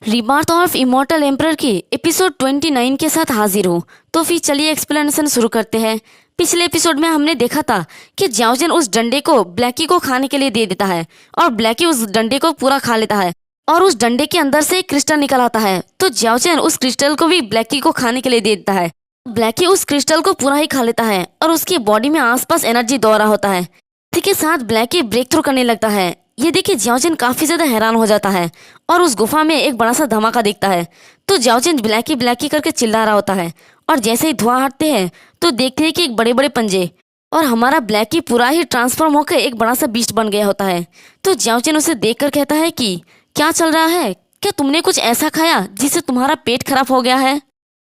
Rebirth of immortal emperor के episode 29 के साथ हाजिर हूँ। तो फिर चलिए एक्सप्लेनेशन शुरू करते हैं। पिछले एपिसोड में हमने देखा था कि जियाओजिन उस डंडे को ब्लैकी को खाने के लिए दे देता है और ब्लैकी उस डंडे को पूरा खा लेता है और उस डंडे के अंदर से एक क्रिस्टल निकल आता है। तो जियाओजिन उस क्रिस्टल को भी ब्लैकी को खाने के लिए दे देता है। ब्लैकी उस क्रिस्टल को पूरा ही खा लेता है और उसकी बॉडी में आसपास एनर्जी दौड़ रहा होता है। इसी के साथ ब्लैकी ब्रेक थ्रू करने लगता है। ये देखिए जियाओजिन काफी ज्यादा हैरान हो जाता है और उस गुफा में एक बड़ा सा धमाका दिखता है। तो जियाओजिन ब्लैकी ब्लैकी करके चिल्ला रहा होता है और जैसे ही धुआं हटते हैं तो देखते हैं कि एक बड़े बड़े पंजे और हमारा ब्लैकी पूरा ही ट्रांसफॉर्म होकर एक बड़ा सा बीस्ट बन गया होता है। तो जियाओजिन उसे देखकर कहता है कि क्या चल रहा है, क्या तुमने कुछ ऐसा खाया जिससे तुम्हारा पेट खराब हो गया है।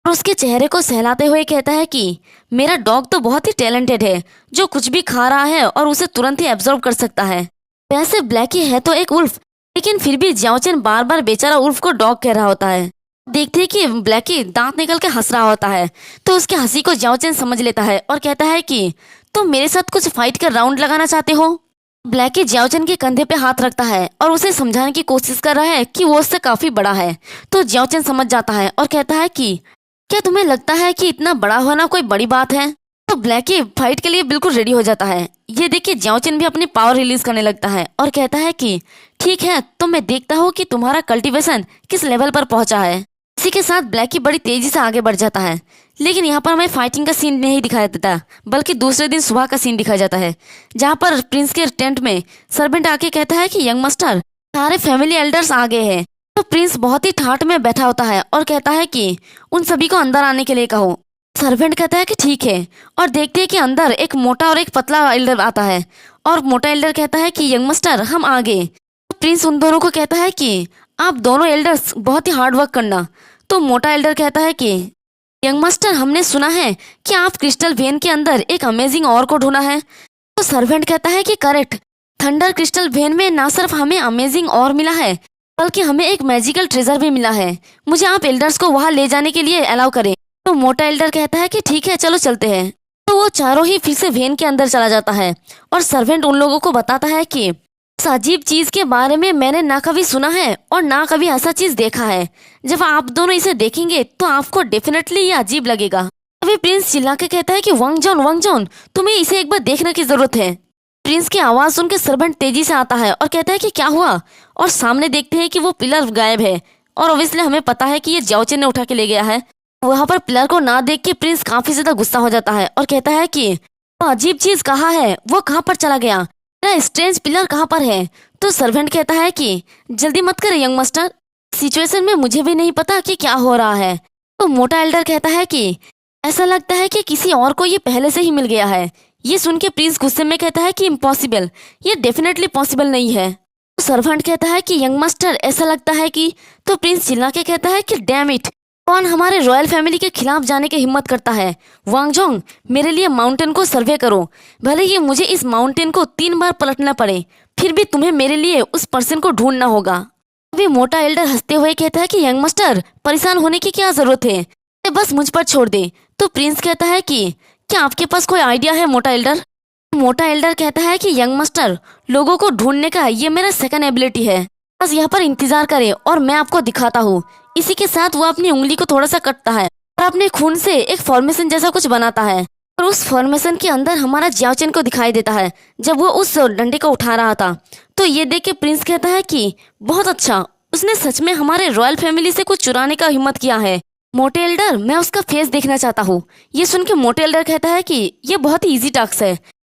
और उसके चेहरे को सहलाते हुए कहता है कि मेरा डॉग तो बहुत ही टैलेंटेड है, जो कुछ भी खा रहा है और उसे तुरंत ही एब्जॉर्ब कर सकता है। वैसे ब्लैकी है तो एक उल्फ, लेकिन फिर भी जियाओजिन बार बार बेचारा उल्फ को डॉग कह रहा होता है। देखते हैं कि ब्लैकी दांत निकल के हंस रहा होता है। तो उसके हंसी को जियाओजिन समझ लेता है और कहता है कि तुम मेरे साथ कुछ फाइट कर राउंड लगाना चाहते हो। ब्लैकी जियाओजिन के कंधे पे हाथ रखता है और उसे समझाने की कोशिश कर रहा है कि वो उससे काफी बड़ा है। तो जियाओजिन समझ जाता है और कहता है कि क्या तुम्हें लगता है कि इतना बड़ा होना कोई बड़ी बात है। तो ब्लैकी फाइट के लिए बिल्कुल रेडी हो जाता है। ये देखिए जियाओजिन भी अपनी पावर रिलीज करने लगता है और कहता है कि ठीक है, तो मैं देखता हूँ कि तुम्हारा कल्टीवेशन किस लेवल पर पहुंचा है। इसी के साथ ब्लैकी बड़ी तेजी से आगे बढ़ जाता है, लेकिन यहाँ पर हमें फाइटिंग का सीन नहीं दिखाया देता, बल्कि दूसरे दिन सुबह का सीन दिखाया जाता है, जहाँ पर प्रिंस के टेंट में सर्वेंट आके कहता है कि यंग मास्टर सारे फैमिली एल्डर्स आ गए हैं। तो प्रिंस बहुत ही ठाठ में बैठा होता है और कहता है कि उन सभी को अंदर आने के लिए कहो। सर्वेंट कहता है कि ठीक है और देखते हैं कि अंदर एक मोटा और एक पतला एल्डर आता है और मोटा एल्डर कहता है कि यंग मास्टर हम आ गए। तो प्रिंस उन दोनों को कहता है कि आप दोनों एल्डर्स बहुत ही हार्ड वर्क करना। तो मोटा एल्डर कहता है कि यंग मास्टर हमने सुना है कि आप क्रिस्टल वेन के अंदर एक अमेजिंग और को ढूंढा है। तो सर्वेंट कहता है कि करेक्ट, थंडर क्रिस्टल वेन में ना सिर्फ हमें अमेजिंग और मिला है, बल्कि हमें एक मैजिकल ट्रेजर भी मिला है। मुझे आप एल्डर्स को वहां ले जाने के लिए अलाउ करें। तो मोटा एल्डर कहता है कि ठीक है, चलो चलते हैं। तो वो चारों ही फिर से वेन के अंदर चला जाता है और सर्वेंट उन लोगों को बताता है कि इस अजीब चीज के बारे में मैंने ना कभी सुना है और ना कभी ऐसा चीज देखा है। जब आप दोनों इसे देखेंगे तो आपको डेफिनेटली ये अजीब लगेगा। अभी प्रिंस चिल्ला के कहता है कि वंग जॉन तुम्हें इसे एक बार देखने की जरूरत है। प्रिंस की आवाज सुन के सर्वेंट तेजी से आता है और कहता है कि क्या हुआ। और सामने देखते हैं कि वो पिलर गायब है और ऑब्वियसली हमें पता है कि ये जियाओजिन ने उठा के ले गया है। वहां पर पिलर को ना देख के प्रिंस काफी ज्यादा गुस्सा हो जाता है और कहता है कि वो अजीब चीज कहाँ है, वो कहाँ पर चला गया, मेरा स्ट्रेंज पिलर कहाँ पर है। तो सर्वेंट कहता है कि जल्दी मत करे यंग मास्टर, सिचुएशन में मुझे भी नहीं पता कि क्या हो रहा है। तो मोटा एल्डर कहता है कि ऐसा लगता है कि किसी और को ये पहले से ही मिल गया है। ये सुन के प्रिंस गुस्से में कहता है कि इम्पॉसिबल, ये डेफिनेटली पॉसिबल नहीं है। तो सर्वेंट कहता है कि यंग मास्टर ऐसा लगता है कि। तो प्रिंस चिल्ला के कहता है कि डैम इट, कौन हमारे रॉयल फैमिली के खिलाफ जाने की हिम्मत करता है। वांगजोंग मेरे लिए माउंटेन को सर्वे करो, भले ही मुझे इस माउंटेन को 3 बार पलटना पड़े, फिर भी तुम्हें मेरे लिए उस पर्सन को ढूंढना होगा। अभी मोटा एल्डर हंसते हुए कहता है कि यंग मास्टर परेशान होने की क्या जरूरत है, बस मुझ पर छोड़ दे। तो प्रिंस कहता है कि क्या आपके पास कोई आइडिया है मोटा एल्डर। मोटा एल्डर कहता है कि यंग मास्टर लोगों को ढूंढने का ये मेरा सेकंड एबिलिटी है, बस यहाँ पर इंतजार करें और मैं आपको दिखाता हूँ। इसी के साथ वो अपनी उंगली को थोड़ा सा कटता है और अपने खून से एक फॉर्मेशन जैसा कुछ बनाता है और उस फॉर्मेशन के अंदर हमारा जियाओजिन को दिखाई देता है जब वो उस डंडे को उठा रहा था। तो ये देख के प्रिंस कहता है कि बहुत अच्छा, उसने सच में हमारे रॉयल फैमिली से कुछ चुराने का हिम्मत किया है। मोटे एल्डर मैं उसका फेस देखना चाहता हूँ। ये सुन के मोटे एल्डर कहता है कि ये बहुत ही इजी टास्क है।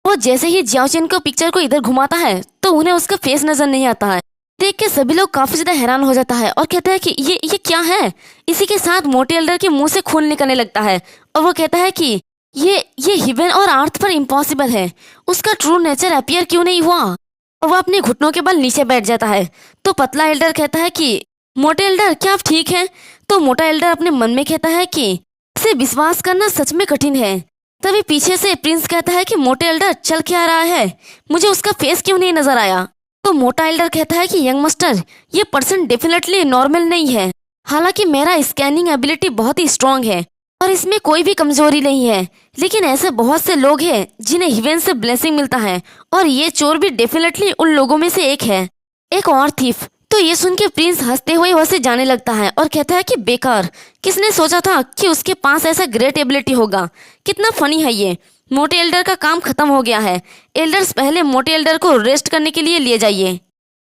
वो जैसे ही जियाओजिन को पिक्चर को इधर घुमाता है तो उन्हें उसका फेस नजर नहीं आता है। देख के सभी लोग काफी ज्यादा हैरान हो जाता है और कहता है कि ये क्या है। इसी के साथ मोटे एल्डर के मुंह से खून निकलने लगता है और वो कहता है कि ये हिवन और अर्थ पर इम्पॉसिबल है, उसका ट्रू नेचर अपीयर क्यों नहीं हुआ। और वो अपने घुटनों के बल नीचे बैठ जाता है। तो पतला एल्डर कहता है कि मोटे एल्डर क्या आप ठीक हैं। तो मोटा एल्डर अपने मन में कहता है कि इसे विश्वास करना सच में कठिन है। तभी पीछे से प्रिंस कहता है कि मोटे एल्डर चल क्या रहा है, मुझे उसका फेस क्यों नहीं नजर आया। तो मोटा एल्डर कहता है कि यंग मास्टर ये पर्सन डेफिनेटली नॉर्मल नहीं है, हालांकि मेरा स्कैनिंग एबिलिटी बहुत ही स्ट्रांग है और इसमें कोई भी कमजोरी नहीं है, लेकिन ऐसे बहुत से लोग हैं जिन्हें हिवेन से ब्लेसिंग मिलता है और ये चोर भी डेफिनेटली उन लोगों में से एक है। एक और थीफ तो ये सुन के प्रिंस हंसते हुए वहाँ से जाने लगता है और कहता है कि बेकार, किसने सोचा था कि उसके पास ऐसा ग्रेट एबिलिटी होगा। कितना फनी है ये। मोटे एल्डर का काम खत्म हो गया है। एल्डर्स पहले मोटे एल्डर को रेस्ट करने के लिए ले जाइए।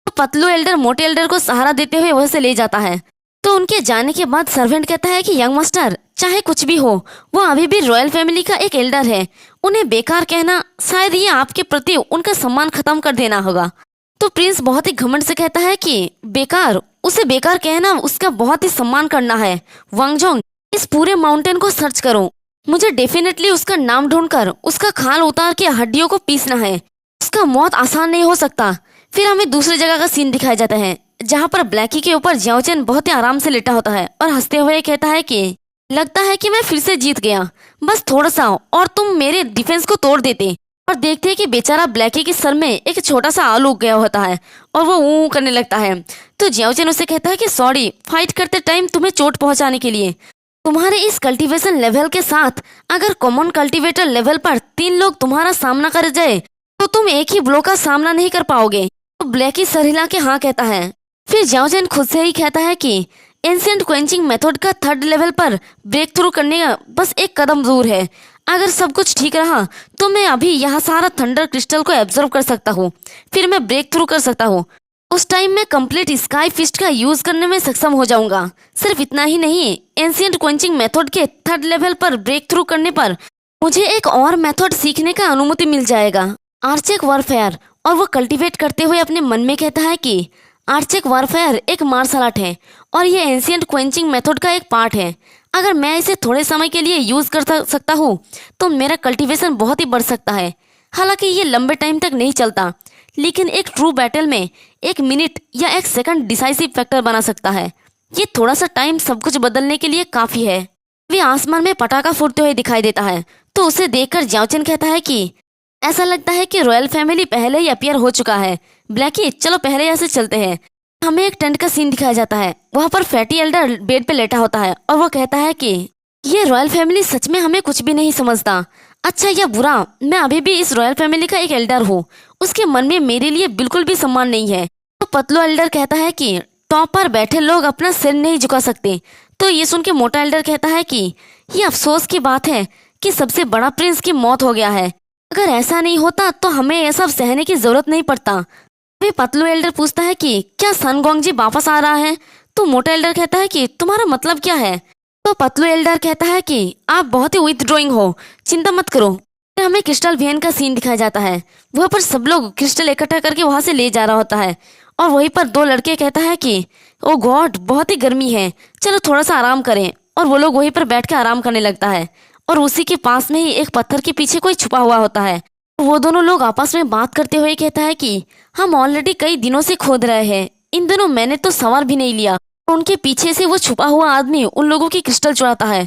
तो पतलू एल्डर मोटे एल्डर को सहारा देते हुए वहाँ से ले जाता है। तो उनके जाने के बाद सर्वेंट कहता है कि यंग मास्टर, चाहे कुछ भी हो, वो अभी भी रॉयल फैमिली का एक एल्डर है। उन्हें बेकार कहना, शायद ये आपके प्रति उनका सम्मान खत्म कर देना होगा। तो प्रिंस बहुत ही घमंड से कहता है कि बेकार, उसे बेकार कहना उसका बहुत ही सम्मान करना है। वांगजोंग, इस पूरे माउंटेन को सर्च करो। मुझे डेफिनेटली उसका नाम ढूंढकर उसका खाल उतार के हड्डियों को पीसना है। उसका मौत आसान नहीं हो सकता। फिर हमें दूसरी जगह का सीन दिखाया जाता है जहाँ पर ब्लैकी के ऊपर जियाओचेन बहुत ही आराम से लेटा होता है और हंसते हुए कहता है कि लगता है कि मैं फिर से जीत गया, बस थोड़ा सा और तुम मेरे डिफेंस को तोड़ देते। और देखते हैं कि बेचारा ब्लैकी के सर में एक छोटा सा आलू उग गया होता है और वो ऊ करने लगता है। तो जियाओचेन उसे कहता है कि सॉरी, फाइट करते टाइम तुम्हें चोट पहुंचाने के लिए। तुम्हारे इस कल्टीवेशन लेवल के साथ अगर कॉमन कल्टीवेटर लेवल पर 3 लोग तुम्हारा सामना कर जाए तो तुम एक ही ब्लो का सामना नहीं कर पाओगे। तो ब्लैकी सर हिला के हाँ कहता है। फिर जियाओचेन खुद से ही कहता है कि एंशिएंट क्वेंचिंग मेथड का 3rd लेवल पर ब्रेक थ्रू करने का बस एक कदम दूर है। अगर सब कुछ ठीक रहा तो मैं अभी यहाँ सारा थंडर क्रिस्टल को एब्जॉर्ब कर सकता हूँ, फिर मैं ब्रेक थ्रू कर सकता हूँ। उस टाइम मैं कंप्लीट स्काई फिस्ट का यूज करने में सक्षम हो जाऊंगा। सिर्फ इतना ही नहीं, एंशिएंट क्वेंचिंग मेथड के 3rd लेवल पर ब्रेक थ्रू करने पर मुझे एक और मेथड सीखने का अनुमति मिल जाएगा, आर्चेक वॉरफेयर। और वो कल्टीवेट करते हुए अपने मन में कहता है कि आर्चेक वॉरफेयर एक मार्शल आर्ट है और ये एंशिएंट क्वेंचिंग मेथड का एक पार्ट है। अगर मैं इसे थोड़े समय के लिए यूज कर सकता हूँ तो मेरा कल्टीवेशन बहुत ही बढ़ सकता है। हालांकि ये लंबे टाइम तक नहीं चलता, लेकिन एक ट्रू बैटल में 1 मिनट या 1 सेकंड डिसाइसिव फैक्टर बना सकता है। ये थोड़ा सा टाइम सब कुछ बदलने के लिए काफी है। वे आसमान में पटाखा फूटते हुए दिखाई देता है। तो उसे देखकर जियाओचेन कहता है कि ऐसा लगता है कि रॉयल फैमिली पहले ही अपीयर हो चुका है। ब्लैकी, चलो पहले यहाँ से चलते हैं। हमें एक टेंट का सीन दिखाया जाता है। वहाँ पर फैटी एल्डर बेड पे लेटा होता है और वो कहता है कि ये रॉयल फैमिली सच में हमें कुछ भी नहीं समझता, अच्छा या बुरा। मैं अभी भी इस रॉयल फैमिली का एक एल्डर हूँ। उसके मन में मेरे लिए बिल्कुल भी सम्मान नहीं है। तो पतलो एल्डर कहता है कि टॉप पर बैठे लोग अपना सिर नहीं झुका सकते। तो ये सुन के मोटा एल्डर कहता है कि ये अफसोस की बात है कि सबसे बड़ा प्रिंस की मौत हो गया है। अगर ऐसा नहीं होता तो हमें ये सब सहने की जरूरत नहीं पड़ता। वे पतलू एल्डर पूछता है कि क्या सन गोंगजी वापस आ रहा है। तो मोटा एल्डर कहता है कि तुम्हारा मतलब क्या है। तो पतलू एल्डर कहता है कि आप बहुत ही विथड्रॉइंग हो, चिंता मत करो। फिर हमें क्रिस्टल वेन का सीन दिखाया जाता है। वहाँ पर सब लोग क्रिस्टल इकट्ठा करके वहाँ से ले जा रहा होता है और वहीं पर 2 लड़के कहता है कि ओ गॉड, बहुत ही गर्मी है, चलो थोड़ा सा आराम करें। और वो लोग वहीं पर बैठ के आराम करने लगता है और उसी के पास में ही एक पत्थर के पीछे कोई छुपा हुआ होता है। वो दोनों लोग आपस में बात करते हुए कहता है कि हम ऑलरेडी कई दिनों से खोद रहे हैं, इन दिनों मैंने तो सवार भी नहीं लिया। उनके पीछे से वो छुपा हुआ आदमी उन लोगों की क्रिस्टल चुराता है।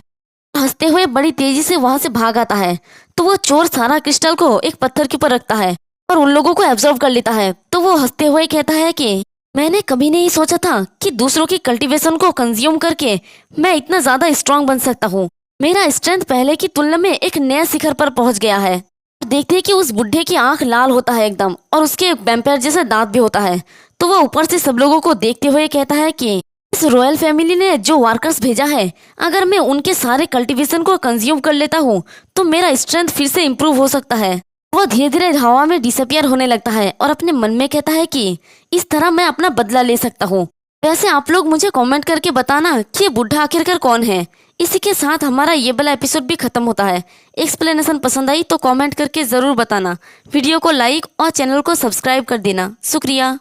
हंसते हुए बड़ी तेजी से वहां से भाग आता है। तो वो चोर सारा क्रिस्टल को एक पत्थर के ऊपर रखता है और उन लोगों को एब्जॉर्व कर लेता है। तो वो हंसते हुए कहता है कि मैंने कभी नहीं सोचा था कि दूसरों की कल्टीवेशन को कंज्यूम करके मैं इतना ज्यादा स्ट्रांग बन सकता हूँ। मेरा स्ट्रेंथ पहले की तुलना में एक नए शिखर पर पहुंच गया है। देखते हैं कि उस बुढ़े की आंख लाल होता है एकदम और उसके वैम्पायर जैसा दांत भी होता है। तो वो ऊपर से सब लोगों को देखते हुए कहता है कि इस रॉयल फैमिली ने जो वर्कर्स भेजा है, अगर मैं उनके सारे कल्टीवेशन को कंज्यूम कर लेता हूँ तो मेरा स्ट्रेंथ फिर से इम्प्रूव हो सकता है। वो धीरे धीरे हवा में डिसअपियर होने लगता है और अपने मन में कहता है कि इस तरह मैं अपना बदला ले सकता हूँ। वैसे आप लोग मुझे कमेंट करके बताना कि ये बुढ़ा आखिरकार कौन है। इसी के साथ हमारा ये वाला एपिसोड भी खत्म होता है। एक्सप्लेनेशन पसंद आई तो कमेंट करके जरूर बताना। वीडियो को लाइक और चैनल को सब्सक्राइब कर देना। शुक्रिया।